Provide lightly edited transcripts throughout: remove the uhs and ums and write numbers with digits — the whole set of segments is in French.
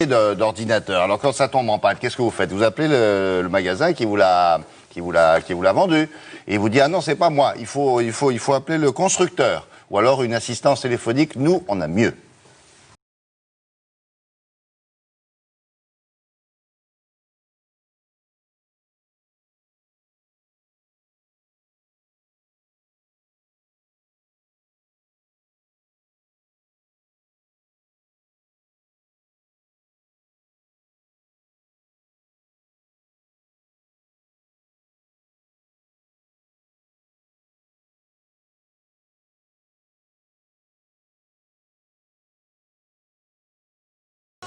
d'ordinateur. Alors quand ça tombe en panne, qu'est-ce que vous faites? Vous appelez le magasin qui vous l'a vendu et il vous dit ah non c'est pas moi, il faut appeler le constructeur ou alors une assistance téléphonique. Nous on a mieux.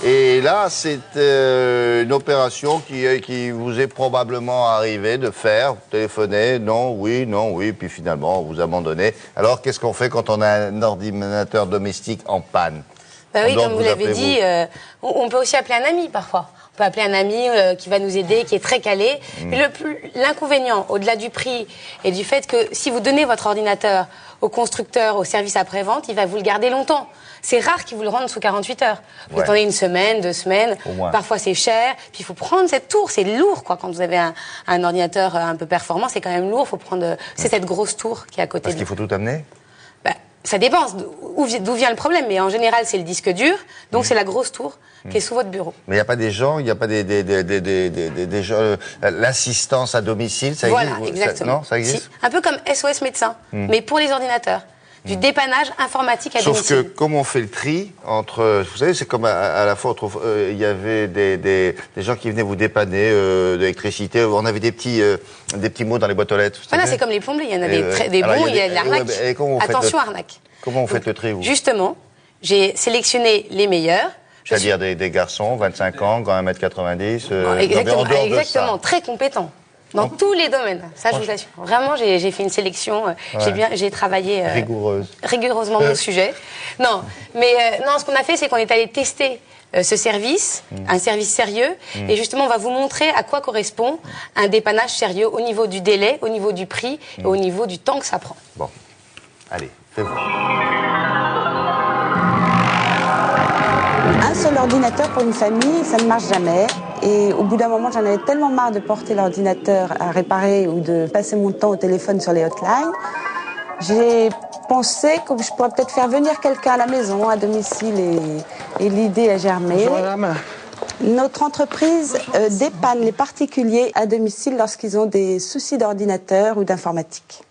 Et là, c'est une opération qui vous est probablement arrivé de faire, téléphoner, non, oui, puis finalement, vous abandonnez. Alors, qu'est-ce qu'on fait quand on a un ordinateur domestique en panne? Bah oui, comme vous l'avez dit, on peut aussi appeler un ami parfois. On peut appeler un ami qui va nous aider, qui est très calé. L'inconvénient, au-delà du prix et du fait que si vous donnez votre ordinateur au constructeur, au service après-vente, il va vous le garder longtemps. C'est rare qu'ils vous le rendent sous 48 heures. Vous attendez une semaine, 2 semaines, parfois c'est cher. Puis il faut prendre cette tour, c'est lourd quoi. Quand vous avez un ordinateur un peu performant, c'est quand même lourd. Faut prendre, c'est cette grosse tour qui est à côté. Parce qu'il faut tout amener. Ça dépend d'où vient le problème, mais en général c'est le disque dur, donc c'est la grosse tour qui est sous votre bureau. Mais il n'y a pas des gens, il n'y a pas des gens, l'assistance à domicile, ça existe? Voilà, exactement. Non, ça existe? Si, un peu comme SOS médecin, mais pour les ordinateurs. Du dépannage informatique à domicile. Sauf que, comme on fait le tri entre... Vous savez, c'est comme à la fois, il y avait des gens qui venaient vous dépanner d'électricité. On avait des petits mots dans les boîtes aux lettres. Voilà, c'est comme les plombiers. Il y en a des bons, il y a de l'arnaque. Attention, arnaque. Comment vous faites le tri, vous? Justement, j'ai sélectionné les meilleurs. C'est-à-dire des garçons, 25 ans, grand 1m90. Exactement, très compétents. Dans tous les domaines, ça je vous assure. Vraiment, j'ai fait une sélection, j'ai travaillé rigoureusement mon sujet. Non, mais non, ce qu'on a fait, c'est qu'on est allé tester ce service, un service sérieux, et justement, on va vous montrer à quoi correspond un dépannage sérieux au niveau du délai, au niveau du prix, et au niveau du temps que ça prend. Bon, allez, fais-vous. Un seul ordinateur pour une famille, ça ne marche jamais. Et au bout d'un moment, j'en avais tellement marre de porter l'ordinateur à réparer ou de passer mon temps au téléphone sur les hotlines. J'ai pensé que je pourrais peut-être faire venir quelqu'un à la maison, à domicile, et l'idée a germé. Bonjour madame. Notre entreprise dépanne les particuliers à domicile lorsqu'ils ont des soucis d'ordinateur ou d'informatique.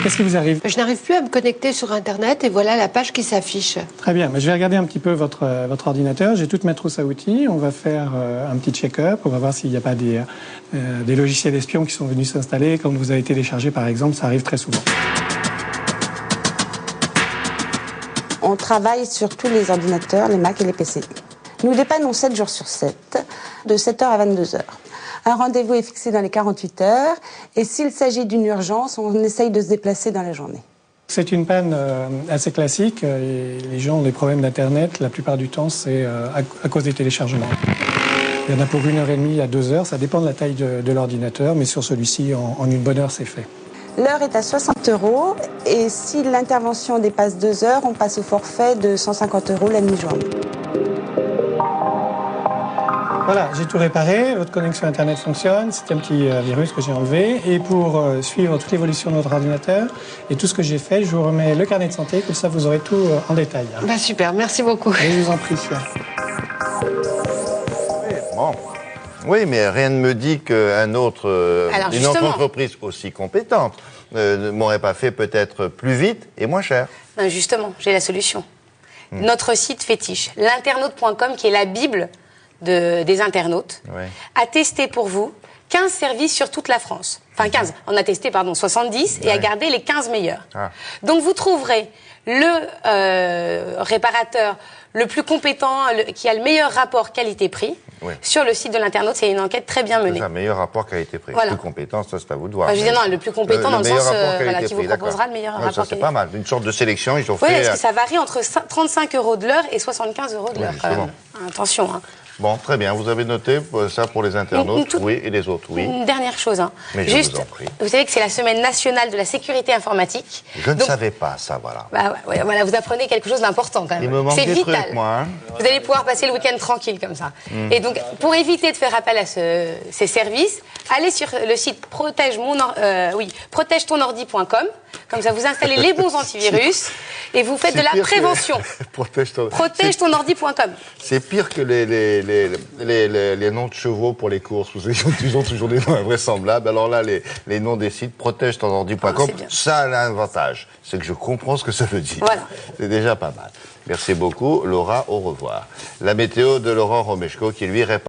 Qu'est-ce qui vous arrive? Je n'arrive plus à me connecter sur Internet et voilà la page qui s'affiche. Très bien, je vais regarder un petit peu votre ordinateur. J'ai toute ma trousse à outils. On va faire un petit check-up. On va voir s'il n'y a pas des logiciels espions qui sont venus s'installer. Quand vous avez téléchargé, par exemple, ça arrive très souvent. On travaille sur tous les ordinateurs, les Mac et les PC. Nous dépannons 7 jours sur 7, de 7h à 22h. Un rendez-vous est fixé dans les 48 heures et s'il s'agit d'une urgence, on essaye de se déplacer dans la journée. C'est une panne assez classique. Et les gens ont des problèmes d'Internet. La plupart du temps, c'est à cause des téléchargements. Il y en a pour 1h30 à 2 heures. Ça dépend de la taille de l'ordinateur, mais sur celui-ci, en une bonne heure, c'est fait. L'heure est à 60 € et si l'intervention dépasse 2 heures, on passe au forfait de 150 € la demi-journée. Voilà, j'ai tout réparé, votre connexion Internet fonctionne, c'est un petit virus que j'ai enlevé. Et pour suivre toute l'évolution de votre ordinateur et tout ce que j'ai fait, je vous remets le carnet de santé, comme ça vous aurez tout en détail. Bah super, merci beaucoup. Et je vous en prie. Bon. Oui, mais rien ne me dit qu'une autre entreprise aussi compétente ne m'aurait pas fait peut-être plus vite et moins cher. Non, justement, j'ai la solution. Notre site fétiche, l'internaute.com, qui est la bible des internautes, a testé pour vous 15 services sur toute la France. Enfin 15, on a testé 70 et a gardé les 15 meilleurs. Donc vous trouverez le réparateur le plus compétent, qui a le meilleur rapport qualité-prix sur le site de l'internaute. C'est une enquête très bien menée. C'est un meilleur rapport qualité-prix. Voilà. Le plus compétent, ça c'est à vous de voir. Je veux dire, non, le plus compétent dans le sens qui vous proposera le meilleur rapport qualité-prix. C'est pas mal, une sorte de sélection, ils ont fait... Oui, parce que ça varie entre 35 € de l'heure et 75 € de l'heure quand même. Attention, hein. Bon, très bien. Vous avez noté ça pour les internautes, oui, et les autres, oui. Une dernière chose. Hein. Mais je vous en prie. Vous savez que c'est la semaine nationale de la sécurité informatique. Je ne savais pas ça, voilà. Bah, voilà, vous apprenez quelque chose d'important quand même. Il me manque des trucs, moi. Hein. Vous allez pouvoir passer le week-end tranquille comme ça. Et donc, pour éviter de faire appel à ces services, allez sur le site protège-ton-ordi.com. Comme ça, vous installez les bons antivirus et vous faites de la prévention. Protège-ton-ordi.com. C'est pire que les noms de chevaux pour les courses. Ils ont toujours des noms invraisemblables. Alors là, les noms des sites, protège-ton-ordi.com, ça a l'avantage. C'est que je comprends ce que ça veut dire. Voilà. C'est déjà pas mal. Merci beaucoup, Laura. Au revoir. La météo de Laurent Romeshko qui lui répond.